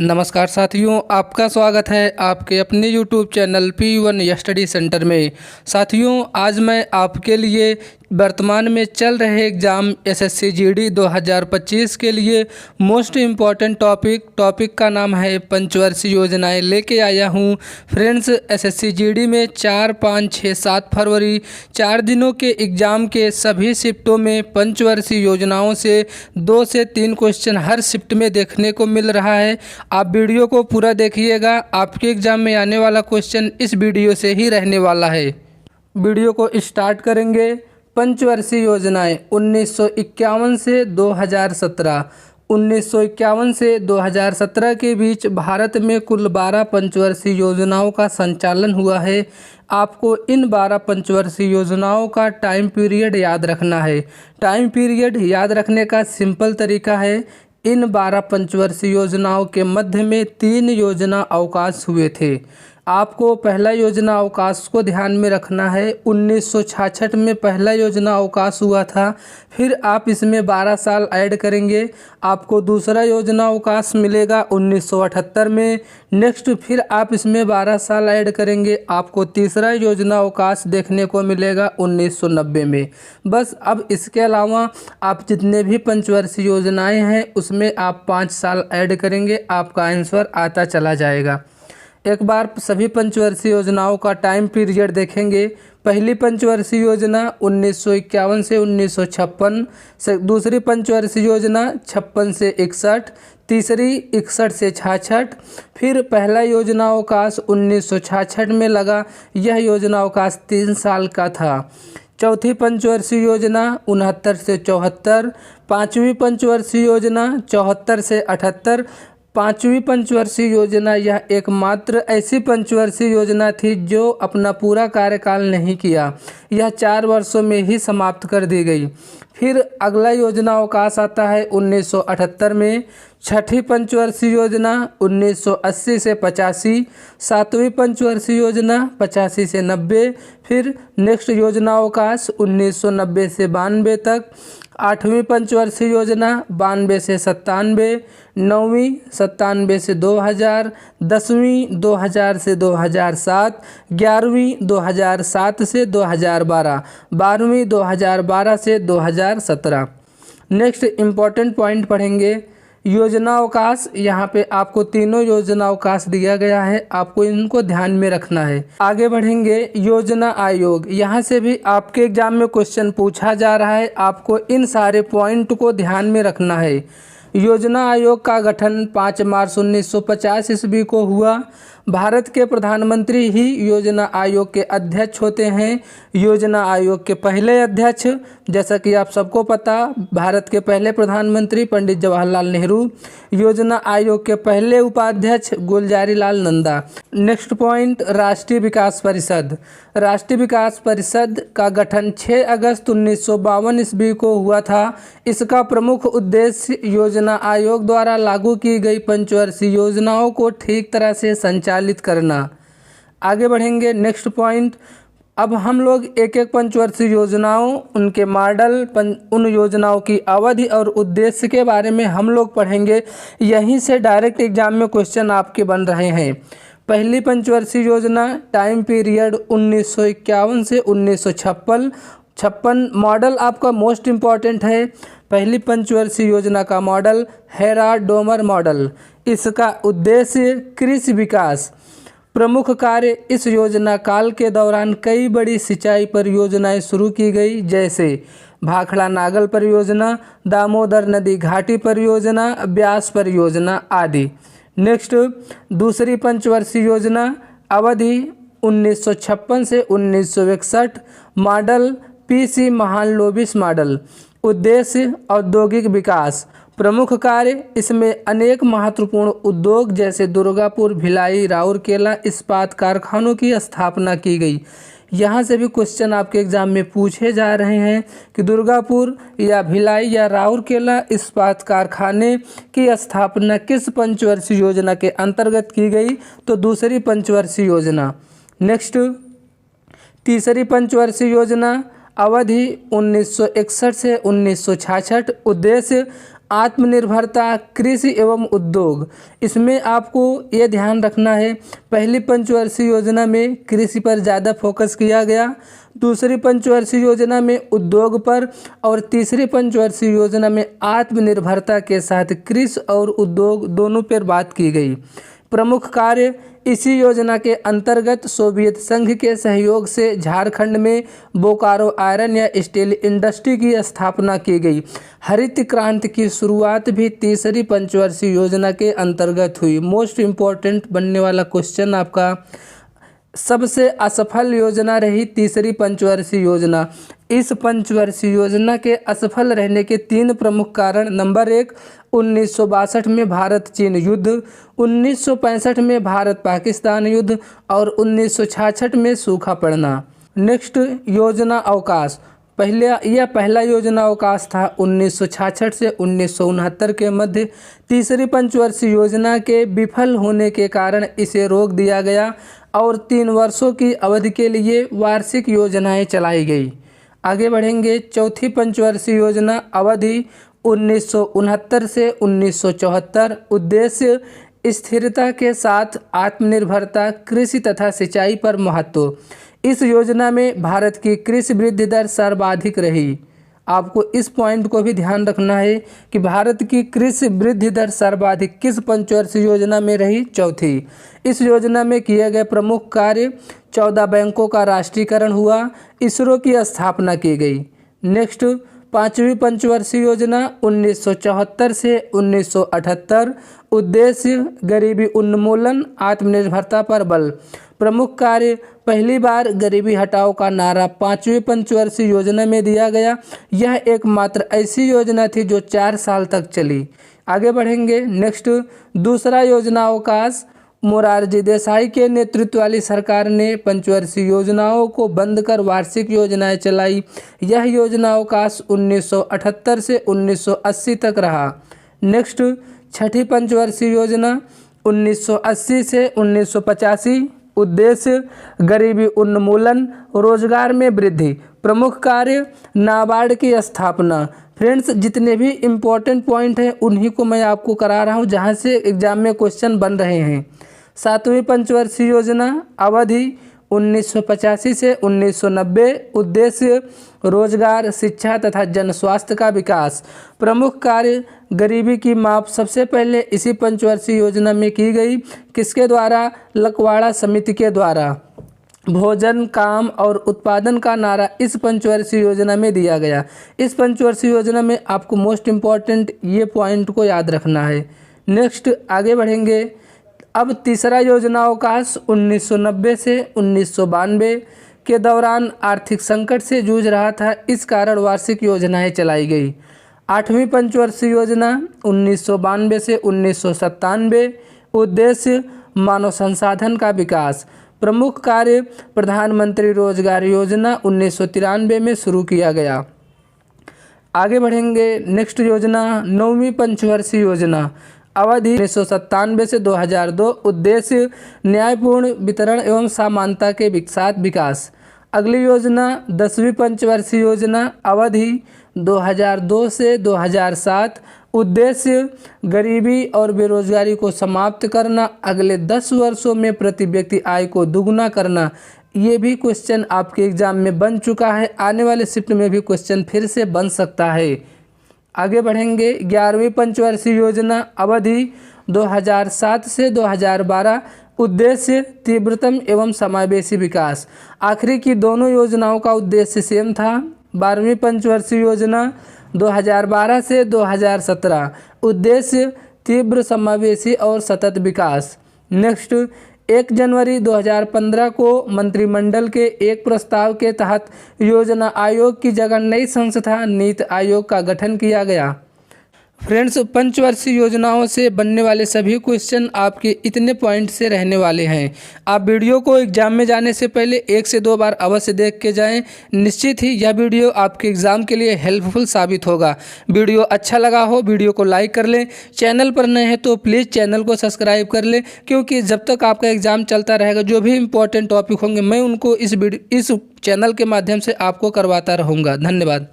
नमस्कार साथियों, आपका स्वागत है आपके अपने YouTube channel P1 study centre में। साथियों, आज मैं आपके लिए वर्तमान में चल रहे एग्ज़ाम SSC GD 2025 के लिए मोस्ट इम्पॉर्टेंट टॉपिक का नाम है पंचवर्षीय योजनाएं लेके आया हूं। फ्रेंड्स, SSC GD में 4, 5, 6, 7 फरवरी 4 दिनों के एग्ज़ाम के सभी शिफ्टों में पंचवर्षीय योजनाओं से 2 से 3 क्वेश्चन हर शिफ्ट में देखने को मिल रहा है। आप वीडियो को पूरा देखिएगा, आपके एग्ज़ाम में आने वाला क्वेश्चन इस वीडियो से ही रहने वाला है। वीडियो को स्टार्ट करेंगे। पंचवर्षीय योजनाएं 1951 से 2017। 1951 से 2017 के बीच भारत में कुल 12 पंचवर्षीय योजनाओं का संचालन हुआ है। आपको इन 12 पंचवर्षीय योजनाओं का टाइम पीरियड याद रखना है। टाइम पीरियड याद रखने का सिंपल तरीका है, इन 12 पंचवर्षीय योजनाओं के मध्य में 3 योजना अवकाश हुए थे। आपको पहला योजना अवकाश को ध्यान में रखना है। 1966 में पहला योजना अवकाश हुआ था, फिर आप इसमें 12 साल ऐड करेंगे, आपको दूसरा योजना अवकाश मिलेगा 1978 में। नेक्स्ट फिर आप इसमें 12 साल ऐड करेंगे, आपको तीसरा योजना अवकाश देखने को मिलेगा 1990 में। बस अब इसके अलावा आप जितने भी पंचवर्षीय योजनाएं हैं उसमें आप 5 साल ऐड करेंगे, आपका आंसर आता चला जाएगा। एक बार सभी पंचवर्षीय योजनाओं का टाइम पीरियड देखेंगे। पहली पंचवर्षीय योजना 1951 से 1956, दूसरी पंचवर्षीय योजना 56 से 61, तीसरी 61 से 66, फिर पहला योजना अवकाश 1966 में लगा, यह योजना अवकाश 3 साल का था। चौथी पंचवर्षीय योजना 69 से 74, पाँचवीं पंचवर्षीय योजना 74 से 78। पाँचवीं पंचवर्षीय योजना यह एकमात्र ऐसी पंचवर्षीय योजना थी जो अपना पूरा कार्यकाल नहीं किया, यह 4 वर्षों में ही समाप्त कर दी गई। फिर अगला योजना अवकाश आता है 1978 में। छठी पंचवर्षीय योजना 1980 से 85, सातवीं पंचवर्षीय योजना 85 से 90, फिर नेक्स्ट योजना अवकाश 1990 से 92 तक। आठवीं पंचवर्षीय योजना 92 से 97, नौवीं 97 से 2000, 10वीं 2000 से 2007, 11वीं 2007 से 2012, 12वीं 2012 से 2017। नेक्स्ट इम्पॉर्टेंट पॉइंट पढ़ेंगे, योजना अवकाश। यहाँ पे आपको तीनों योजना अवकाश दिया गया है, आपको इनको ध्यान में रखना है। आगे बढ़ेंगे, योजना आयोग। यहाँ से भी आपके एग्जाम में क्वेश्चन पूछा जा रहा है, आपको इन सारे पॉइंट को ध्यान में रखना है। योजना आयोग का गठन 5 मार्च 1950 ईस्वी को हुआ। भारत के प्रधानमंत्री ही योजना आयोग के अध्यक्ष होते हैं। योजना आयोग के पहले अध्यक्ष, जैसा कि आप सबको पता, भारत के पहले प्रधानमंत्री पंडित जवाहरलाल नेहरू। योजना आयोग के पहले उपाध्यक्ष गुलजारी लाल नंदा। नेक्स्ट पॉइंट, राष्ट्रीय विकास परिषद। राष्ट्रीय विकास परिषद का गठन 6 अगस्त 1952 ईस्वी को हुआ था। इसका प्रमुख उद्देश्य योजना आयोग द्वारा लागू की गई पंचवर्षीय योजनाओं को ठीक तरह से संचालित करना। आगे बढ़ेंगे, नेक्स्ट पॉइंट। अब हम लोग एक एक पंचवर्षीय योजनाओं, उनके मॉडल, उन योजनाओं की अवधि और उद्देश्य के बारे में हम लोग पढ़ेंगे। यहीं से डायरेक्ट एग्जाम में क्वेश्चन आपके बन रहे हैं। पहली पंचवर्षीय योजना, टाइम पीरियड 1951 से 1956। मॉडल आपका मोस्ट इम्पॉर्टेंट है। पहली पंचवर्षीय योजना का मॉडल हेराल्ड-डोमर मॉडल। इसका उद्देश्य कृषि विकास। प्रमुख कार्य, इस योजना काल के दौरान कई बड़ी सिंचाई परियोजनाएं शुरू की गई, जैसे भाखड़ा नागल परियोजना, दामोदर नदी घाटी परियोजना, ब्यास परियोजना आदि। नेक्स्ट, दूसरी पंचवर्षीय योजना, अवधि 1956 से 1961। Model PC Mahalanobis model. उद्देश्य औद्योगिक विकास। प्रमुख कार्य, इसमें अनेक महत्वपूर्ण उद्योग जैसे दुर्गापुर, भिलाई, राउरकेला इस्पात कारखानों की स्थापना की गई। यहाँ से भी क्वेश्चन आपके एग्जाम में पूछे जा रहे हैं कि दुर्गापुर या भिलाई या राउरकेला इस्पात कारखाने की स्थापना किस पंचवर्षीय योजना के अंतर्गत की गई, तो दूसरी पंचवर्षीय योजना। नेक्स्ट, तीसरी पंचवर्षीय योजना, अवधि 1961 से 1966। उद्देश्य आत्मनिर्भरता, कृषि एवं उद्योग। इसमें आपको ये ध्यान रखना है, पहली पंचवर्षीय योजना में कृषि पर ज़्यादा फोकस किया गया, दूसरी पंचवर्षीय योजना में उद्योग पर और तीसरी पंचवर्षीय योजना में आत्मनिर्भरता के साथ कृषि और उद्योग दोनों पर बात की गई। प्रमुख कार्य, इसी योजना के अंतर्गत सोवियत संघ के सहयोग से झारखंड में बोकारो आयरन या स्टील इंडस्ट्री की स्थापना की गई। हरित क्रांति की शुरुआत भी तीसरी पंचवर्षीय योजना के अंतर्गत हुई। मोस्ट इम्पोर्टेंट बनने वाला क्वेश्चन आपका, सबसे असफल योजना रही तीसरी पंचवर्षीय योजना। इस पंचवर्षीय योजना के असफल रहने के 3 प्रमुख कारण, नंबर 1, 1962 में भारत चीन युद्ध, 1965 में भारत पाकिस्तान युद्ध और 1966 में सूखा पड़ना। नेक्स्ट, योजना अवकाश। पहला योजना अवकाश था 1966 से 1969 के मध्य। तीसरी पंचवर्षीय योजना के विफल होने के कारण इसे रोक दिया गया और 3 वर्षों की अवधि के लिए वार्षिक योजनाएं चलाई गई। आगे बढ़ेंगे, चौथी पंचवर्षीय योजना अवधि 1969 से 1974। उद्देश्य, स्थिरता के साथ आत्मनिर्भरता, कृषि तथा सिंचाई पर महत्व। इस योजना में भारत की कृषि वृद्धि दर सर्वाधिक रही। आपको इस पॉइंट को भी ध्यान रखना है कि भारत की कृषि वृद्धि दर सर्वाधिक किस पंचवर्षीय योजना में रही? चौथी। इस योजना में किए गए प्रमुख कार्य, 14 बैंकों का राष्ट्रीयकरण हुआ, इसरो की स्थापना की गई। नेक्स्ट, पांचवी पंचवर्षीय योजना 1974 से 1978। उद्देश्य, गरीबी उन्मूलन, आत्मनिर्भरता पर बल। प्रमुख कार्य, पहली बार गरीबी हटाओ का नारा पांचवी पंचवर्षीय योजना में दिया गया। यह एकमात्र ऐसी योजना थी जो 4 साल तक चली। आगे बढ़ेंगे, नेक्स्ट, दूसरा योजना अवकाश। मोरारजी देसाई के नेतृत्व वाली सरकार ने पंचवर्षीय योजनाओं को बंद कर वार्षिक योजनाएं चलाई। यह योजना अवकाश 1978 से 1980 तक रहा। नेक्स्ट, छठी पंचवर्षीय योजना 1980 से 1985। उद्देश्य, गरीबी उन्मूलन, रोजगार में वृद्धि। प्रमुख कार्य, नाबार्ड की स्थापना। फ्रेंड्स, जितने भी इम्पोर्टेंट पॉइंट हैं उन्हीं को मैं आपको करा रहा हूं जहां से एग्जाम में क्वेश्चन बन रहे हैं। सातवीं पंचवर्षीय योजना अवधि 1985 से 1990। उद्देश्य, रोजगार, शिक्षा तथा जन स्वास्थ्य का विकास। प्रमुख कार्य, गरीबी की माप सबसे पहले इसी पंचवर्षीय योजना में की गई। किसके द्वारा? लकवाड़ा समिति के द्वारा। भोजन, काम और उत्पादन का नारा इस पंचवर्षीय योजना में दिया गया। इस पंचवर्षीय योजना में आपको मोस्ट इम्पॉर्टेंट ये पॉइंट को याद रखना है। नेक्स्ट, आगे बढ़ेंगे। अब तीसरा योजना अवकाश 1990 से 1992 के दौरान आर्थिक संकट से जूझ रहा था, इस कारण वार्षिक योजनाएं चलाई गई। आठवीं पंचवर्षीय योजना 1992 से 1997। उद्देश्य, मानव संसाधन का विकास। प्रमुख कार्य, प्रधानमंत्री रोजगार योजना 1993 में शुरू किया गया। आगे बढ़ेंगे, नेक्स्ट योजना नौवीं पंचवर्षीय योजना अवधि 1997 से 2002। उद्देश्य, न्यायपूर्ण वितरण एवं समानता के साथ विकास। अगली योजना 10वीं पंचवर्षीय योजना अवधि 2002 से 2007। उद्देश्य, गरीबी और बेरोजगारी को समाप्त करना, अगले 10 वर्षों में प्रति व्यक्ति आय को दुगुना करना। ये भी क्वेश्चन आपके एग्जाम में बन चुका है, आने वाले शिफ्ट में भी क्वेश्चन फिर से बन सकता है। आगे बढ़ेंगे, 11वीं पंचवर्षीय योजना अवधि 2007 से 2012। उद्देश्य, तीव्रतम एवं समावेशी विकास। आखिरी की दोनों योजनाओं का उद्देश्य सेम था। 12वीं पंचवर्षीय योजना 2012 से 2017। उद्देश्य, तीव्र, समावेशी और सतत विकास। नेक्स्ट, 1 जनवरी 2015 को मंत्रिमंडल के एक प्रस्ताव के तहत योजना आयोग की जगह नई संस्था नीति आयोग का गठन किया गया। फ्रेंड्स, पंचवर्षीय योजनाओं से बनने वाले सभी क्वेश्चन आपके इतने पॉइंट से रहने वाले हैं। आप वीडियो को एग्जाम में जाने से पहले 1 से 2 बार अवश्य देख के जाएं। निश्चित ही यह वीडियो आपके एग्ज़ाम के लिए हेल्पफुल साबित होगा। वीडियो अच्छा लगा हो वीडियो को लाइक कर लें। चैनल पर नए हैं तो प्लीज़ चैनल को सब्सक्राइब कर लें, क्योंकि जब तक आपका एग्ज़ाम चलता रहेगा जो भी इम्पोर्टेंट टॉपिक होंगे मैं उनको इस चैनल के माध्यम से आपको करवाता रहूँगा। धन्यवाद।